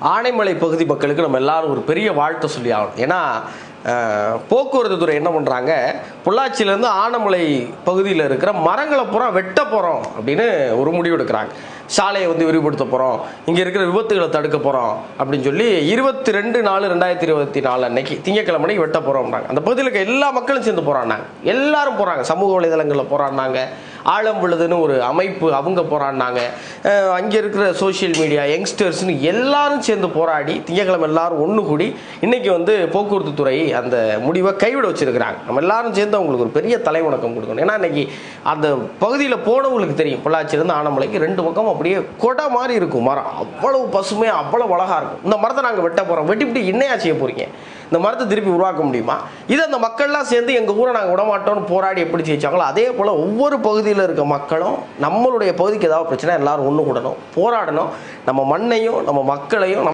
ஆனைமலை பகுதி மக்களுக்கு நம்ம எல்லாரும் ஒரு பெரிய வாழ்த்து சொல்லி ஆகணும். ஏன்னா போக்குவரத்து துறை என்ன பண்ணுறாங்க, பொள்ளாச்சியிலேருந்து ஆனைமலை பகுதியில் இருக்கிற மரங்களை பூரா வெட்ட போகிறோம் அப்படின்னு ஒரு முடிவு எடுக்கிறாங்க. சாலையை விரிவுபடுத்த போகிறோம், இங்கே இருக்கிற விபத்துகளை தடுக்க போகிறோம் அப்படின்னு சொல்லி 22/4/2024 அன்னைக்கு திங்கக்கிழமை வெட்ட போகிறோம்னாங்க. அந்த பகுதியில் இருக்க எல்லா மக்களும் சேர்ந்து போகிறான்னாங்க. எல்லாரும் போகிறாங்க, சமூக வலைதளங்களில் போகிறான்னாங்க. ஆழம் விழுதுன்னு ஒரு அமைப்பு அவங்க போராடினாங்க. அங்கே இருக்கிற சோசியல் மீடியா யங்ஸ்டர்ஸ்னு எல்லாரும் சேர்ந்து போராடி திங்கக்கிழமை எல்லாரும் ஒன்று கூடி இன்னைக்கு போக்குவரத்து துறை அந்த முடிவை கைவிட வச்சிருக்கிறாங்க. நம்ம எல்லாரும் சேர்ந்து அவங்களுக்கு ஒரு பெரிய தலை வணக்கம் கொடுக்கணும். ஏன்னா இன்னைக்கு அந்த பகுதியில் போனவங்களுக்கு தெரியும், பொள்ளாச்சியிலேருந்து ஆனைமலைக்கு 2 பக்கம் அப்படியே கொடை மாதிரி இருக்கும் மரம். அவ்வளவு பசுமையாக அவ்வளவு அழகாக இருக்கும். இந்த மரத்தை நாங்கள் வெட்ட போகிறோம், வெட்டிவிட்டு என்னையா செய்ய போகிறீங்க, இந்த மரத்தை திருப்பி உருவாக்க முடியுமா? இது அந்த மக்கள்லாம் சேர்ந்து எங்கள் ஊரை நாங்கள் விடமாட்டோம்னு போராடி எப்படி ஜெயிச்சாங்களோ அதே போல் ஒவ்வொரு பகுதியில் இருக்க மக்களும் நம்மளுடைய பகுதிக்கு ஏதாவது பிரச்சனை எல்லாரும் ஒன்று கூடணும், போராடணும். நம்ம மண்ணையும் நம்ம மக்களையும்